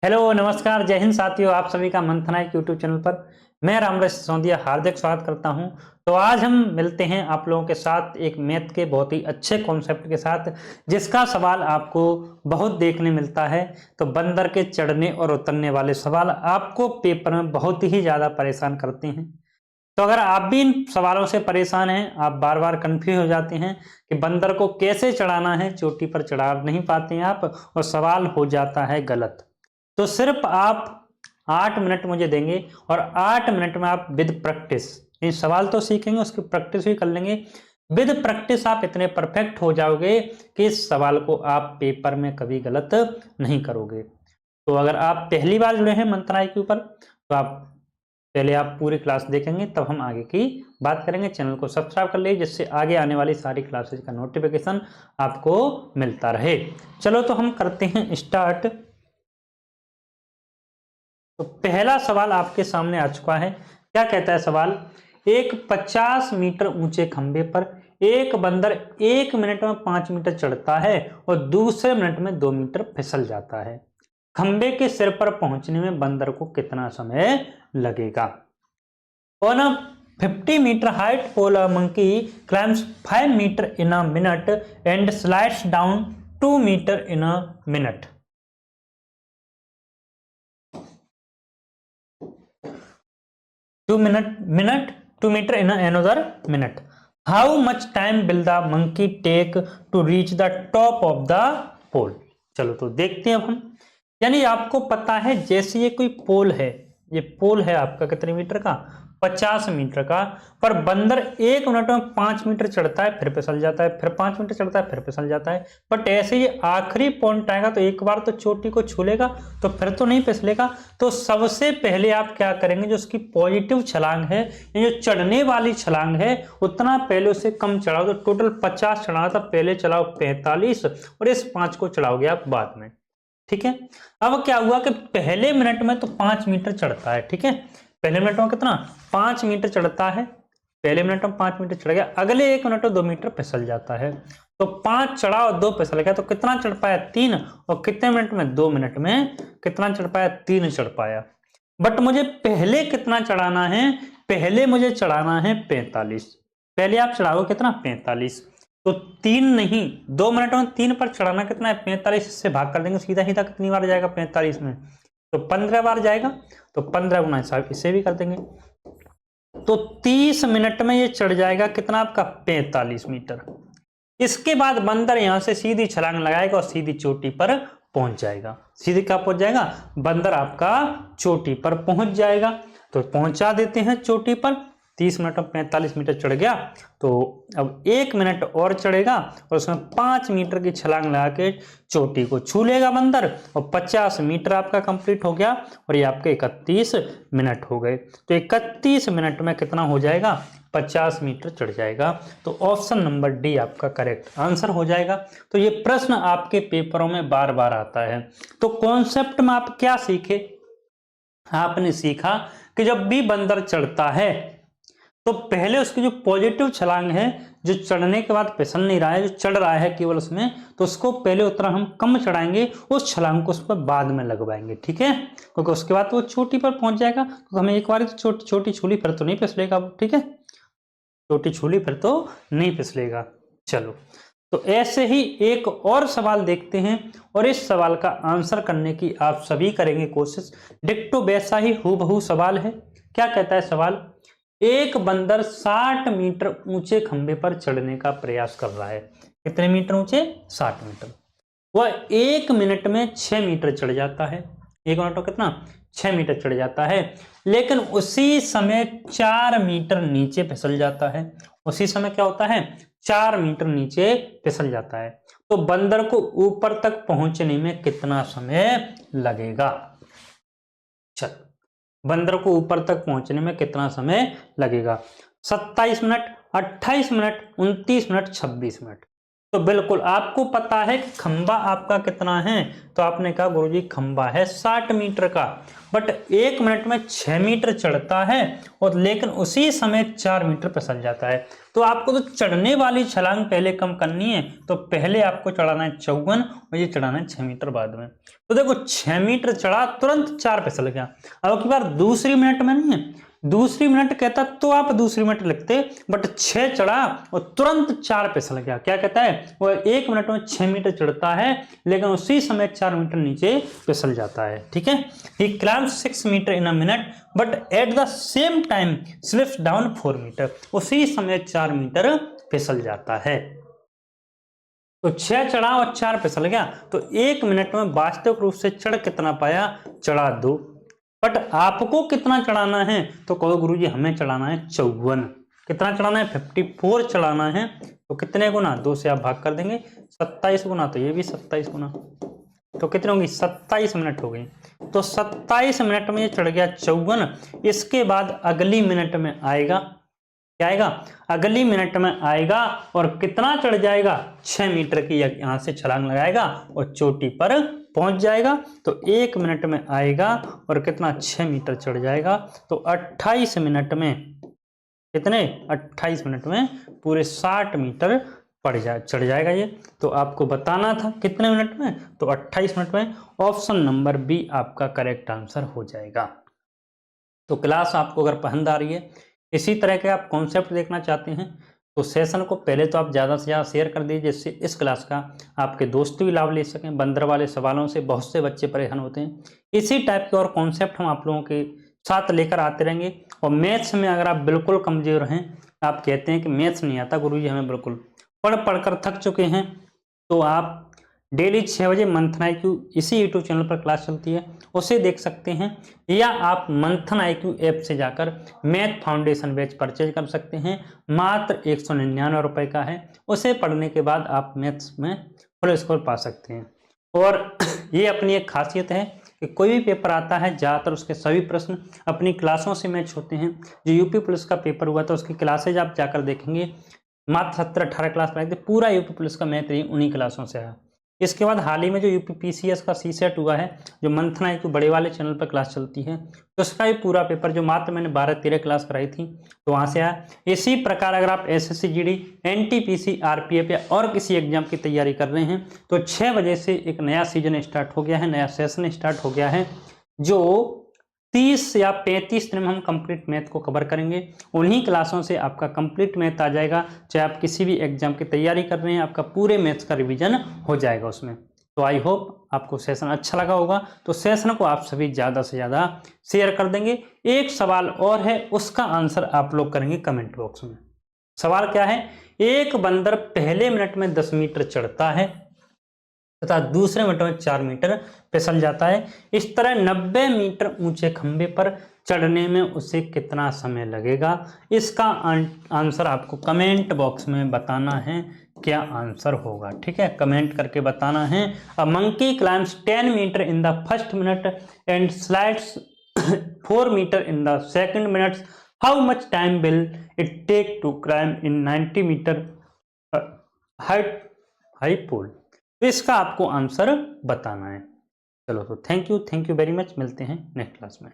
Hello नमस्कार जय हिंद साथियों, आप सभी का मंथनाइक यूट्यूब चैनल पर मैं रामराज सिसोदिया हार्दिक स्वागत करता हूं। तो आज हम मिलते हैं आप लोगों के साथ एक मैथ के बहुत ही अच्छे कॉन्सेप्ट के साथ, जिसका सवाल आपको बहुत देखने मिलता है। तो बंदर के चढ़ने और उतरने वाले सवाल आपको पेपर में बहुत ही ज्यादा परेशान करते हैं। तो अगर आप भी इन सवालों से परेशान हैं, आप बार बार कंफ्यूज हो जाते हैं कि बंदर को कैसे चढ़ाना है, चोटी पर चढ़ा नहीं पाते हैं आप और सवाल हो जाता है गलत, तो सिर्फ आप 8 मिनट मुझे देंगे और 8 मिनट में आप विद प्रैक्टिस ये सवाल तो सीखेंगे, उसकी प्रैक्टिस भी कर लेंगे। विद प्रैक्टिस आप इतने परफेक्ट हो जाओगे कि इस सवाल को आप पेपर में कभी गलत नहीं करोगे। तो अगर आप पहली बार जुड़े हैं मंथन के ऊपर, तो आप पहले आप पूरी क्लास देखेंगे, तब हम आगे की बात करेंगे। चैनल को सब्सक्राइब कर लीजिए, जिससे आगे आने वाली सारी क्लासेज का नोटिफिकेशन आपको मिलता रहे। चलो तो हम करते हैं स्टार्ट। तो पहला सवाल आपके सामने आ चुका है। क्या कहता है सवाल? एक 50 मीटर ऊंचे खंबे पर एक बंदर 1 मिनट में 5 मीटर चढ़ता है और दूसरे मिनट में 2 मीटर फिसल जाता है। खंबे के सिर पर पहुंचने में बंदर को कितना समय लगेगा? On a 50 metre height pole a monkey climbs 5 metre in a minute and slides down 2 metre in a minute. 2 meter in another minute. How much time will the monkey take to reach the top of the pole? चलो तो देखते हैं अब हम। यानी आपको पता है, जैसे ये कोई पोल है, ये पोल है आपका कितने मीटर का? 50 मीटर का। पर बंदर 1 मिनट में 5 मीटर चढ़ता है, फिर फिसल जाता है, फिर 5 मीटर चढ़ता है, फिर फिसल जाता है। बट ऐसे ही आखिरी पॉइंट आएगा तो एक बार तो चोटी को छू लेगा, तो फिर तो नहीं फिसलेगा। तो सबसे पहले आप क्या करेंगे, जो उसकी पॉजिटिव छलांग है, ये जो चढ़ने वाली छलांग है, उतना पहले उसे कम चढ़ाओ। तो टोटल 50 चढ़ाना था, पहले चढ़ाओ 45 और इस 5 को चढ़ाओगे आप बाद में। ठीक है। अब क्या हुआ कि पहले मिनट में तो 5 मीटर चढ़ता है। ठीक है, पहले मिनट में कितना? 5 मीटर चढ़ता है। पहले मिनट में 5 मीटर चढ़ गया, अगले 1 मिनट में 2 मीटर फिसल जाता है। तो 5 चढ़ा और 2 फिसल गया, तो कितना चढ़ पाया? 3। और कितने मिनट में? 2 मिनट में कितना चढ़ पाया? 3 चढ़ पाया। बट मुझे पहले कितना चढ़ाना है? पहले मुझे चढ़ाना है 45। पहले आप चढ़ाओ कितना? 45। तो 3 नहीं, 2 मिनट में 3 पर चढ़ाना कितना है? 45। इससे भाग कर देंगे, सीधा सीधा कितनी बार जाएगा 45 में? तो 15 बार जाएगा। तो 15 गुना हिसाब इससे भी कर देंगे, तो 30 मिनट में ये चढ़ जाएगा कितना आपका? 45 मीटर। इसके बाद बंदर यहां से सीधी छलांग लगाएगा और सीधी चोटी पर पहुंच जाएगा। सीधी कहां पहुंच जाएगा? बंदर आपका चोटी पर पहुंच जाएगा। तो पहुंचा देते हैं चोटी पर। 30 मिनट में 45 मीटर चढ़ गया, तो अब 1 मिनट और चढ़ेगा और उसमें 5 मीटर की छलांग लगा के चोटी को छू लेगा बंदर, और 50 मीटर आपका कंप्लीट हो गया और ये आपके 31 मिनट हो गए। तो 31 मिनट में कितना हो जाएगा? 50 मीटर चढ़ जाएगा। तो ऑप्शन नंबर डी आपका करेक्ट आंसर हो जाएगा। तो ये प्रश्न आपके पेपरों में बार बार आता है। तो कॉन्सेप्ट में आप क्या सीखे? आपने सीखा कि जब भी बंदर चढ़ता है तो पहले उसकी जो पॉजिटिव छलांग है, जो चढ़ने के बाद फिसल नहीं रहा है, जो चढ़ रहा है केवल उसमें, तो उसको पहले उतना हम कम चढ़ाएंगे, उस छलांग को उस पर बाद में लगवाएंगे। ठीक है, क्योंकि उसके बाद तो वो चोटी पर पहुंच जाएगा। तो हमें एक बार तो छोटी छूली, फिर तो नहीं फिसलेगा वो। ठीक है, चोटी छूली फिर तो नहीं फिसलेगा। चलो, तो ऐसे ही एक और सवाल देखते हैं और इस सवाल का आंसर करने की आप सभी करेंगे कोशिश। डिट्टो वैसा ही हूबहू सवाल है। क्या कहता है सवाल? एक बंदर 60 मीटर ऊंचे खंबे पर चढ़ने का प्रयास कर रहा है। कितने मीटर ऊंचे? 60 मीटर। वह 1 मिनट में 6 मीटर चढ़ जाता है। 1 मिनट में कितना? 6 मीटर चढ़ जाता है। लेकिन उसी समय 4 मीटर नीचे फिसल जाता है। उसी समय क्या होता है? 4 मीटर नीचे फिसल जाता है। तो बंदर को ऊपर तक पहुंचने में कितना समय लगेगा? चल, बंदर को ऊपर तक पहुंचने में कितना समय लगेगा? 27 मिनट, 28 मिनट, 29 मिनट, 26 मिनट। तो बिल्कुल आपको पता है कि खंबा आपका कितना है, तो आपने कहा गुरुजी खंबा है 60 मीटर का, बट 1 मिनट में 6 मीटर चढ़ता है और लेकिन उसी समय 4 मीटर फिसल जाता है। तो आपको तो चढ़ने वाली छलांग पहले कम करनी है, तो पहले आपको चढ़ाना है 54 और ये चढ़ाना है 6 मीटर बाद में। तो देखो 6 मीटर चढ़ा, तुरंत 4 फिसल गया। अब की बार दूसरी मिनट में नहीं है, दूसरी मिनट कहता तो आप दूसरी मिनट लिखते, बट 6 चढ़ा और तुरंत 4 फिसल गया। क्या कहता है, वो 1 मिनट में 6 मीटर चढ़ता है लेकिन उसी समय 4 मीटर नीचे फिसल जाता है। ठीक है, he climbs 6 metre in a minute but at the same time slips down 4 metre, उसी समय 4 मीटर फिसल जाता है। तो 6 चढ़ा और 4 फिसल गया, तो 1 मिनट में वास्तविक रूप से चढ़ कितना पाया, चढ़ा 2। बट आपको कितना चढ़ाना है, तो कहो गुरुजी हमें चढ़ाना है 54। कितना चढ़ाना है, 54 चढ़ाना है। तो कितने गुना, 2 से आप भाग कर देंगे, 27 गुना, तो ये भी 27 गुना, तो कितने होंगी, 27 मिनट हो गई। तो 27 मिनट में ये चढ़ गया 54। इसके बाद अगली मिनट में आएगा, क्या आएगा, अगली मिनट में आएगा और कितना चढ़ जाएगा, 6 मीटर की यहां से छलांग लगाएगा और चोटी पर पहुंच जाएगा। तो 1 मिनट में आएगा और कितना, 6 मीटर चढ़ जाएगा। तो 28 मिनट में कितने, 28 मिनट में पूरे 60 मीटर चढ़ जाएगा ये। तो आपको बताना था कितने मिनट में, तो 28 मिनट में। ऑप्शन नंबर बी आपका करेक्ट आंसर हो जाएगा। तो क्लास आपको अगर पसंद आ रही है, इसी तरह के आप कॉन्सेप्ट देखना चाहते हैं, तो सेशन को पहले तो आप ज़्यादा से ज़्यादा शेयर कर दीजिए, जिससे इस क्लास का आपके दोस्त भी लाभ ले सकें। बंदर वाले सवालों से बहुत से बच्चे परेशान होते हैं। इसी टाइप के और कॉन्सेप्ट हम आप लोगों के साथ लेकर आते रहेंगे। और मैथ्स में अगर आप बिल्कुल कमजोर हैं, आप कहते हैं कि मैथ्स नहीं आता गुरुजी हमें, बिल्कुल पढ़ कर थक चुके हैं, तो आप डेली 6 बजे मंथन IQ इसी यूट्यूब चैनल पर क्लास चलती है, उसे देख सकते हैं। या आप मंथन IQ ऐप से जाकर मैथ फाउंडेशन बैच परचेज कर सकते हैं, मात्र 199 रुपए का है। उसे पढ़ने के बाद आप मैथ्स में फुल स्कोर पा सकते हैं। और ये अपनी एक खासियत है कि कोई भी पेपर आता है, ज़्यादातर उसके सभी प्रश्न अपनी क्लासों से मैच होते हैं। जो यूपी पुलिस का पेपर हुआ था उसकी क्लासेज आप जाकर देखेंगे, मात्र 17-18 क्लास पढ़ाई थी, पूरा यूपी पुलिस का मैथ उन्हीं क्लासों से आया। इसके बाद हाल ही में जो यूपी PCS का CSET हुआ है, जो मंथन IQ बड़े वाले चैनल पर क्लास चलती है, तो उसका भी पूरा पेपर जो मात्र मैंने 12-13 क्लास कराई थी, तो वहाँ से आया। इसी प्रकार अगर आप SSC GD NTPC RPF या और किसी एग्जाम की तैयारी कर रहे हैं, तो 6 बजे से एक नया सीजन स्टार्ट हो गया है, नया सेशन स्टार्ट हो गया है, जो 30 या 35 दिन में हम कंप्लीट मैथ को कवर करेंगे। उन्हीं क्लासों से आपका कंप्लीट मैथ आ जाएगा। चाहे आप किसी भी एग्जाम की तैयारी कर रहे हैं, आपका पूरे मैथ्स का रिवीजन हो जाएगा उसमें। तो आई होप आपको सेशन अच्छा लगा होगा। तो सेशन को आप सभी ज़्यादा से ज़्यादा शेयर कर देंगे। एक सवाल और है, उसका आंसर आप लोग करेंगे कमेंट बॉक्स में। सवाल क्या है, एक बंदर पहले मिनट में 10 मीटर चढ़ता है तथा दूसरे मिनट में 4 मीटर फिसल जाता है। इस तरह 90 मीटर ऊंचे खंबे पर चढ़ने में उसे कितना समय लगेगा। इसका आंसर आपको कमेंट बॉक्स में बताना है, क्या आंसर होगा। ठीक है, कमेंट करके बताना है। A monkey climbs 10 metre in the first minute and slides 4 metre in the second minute, how much time will it take to climb in 90 metre high pole. तो इसका आपको आंसर बताना है। चलो, तो थैंक यू वेरी मच, मिलते हैं next class में।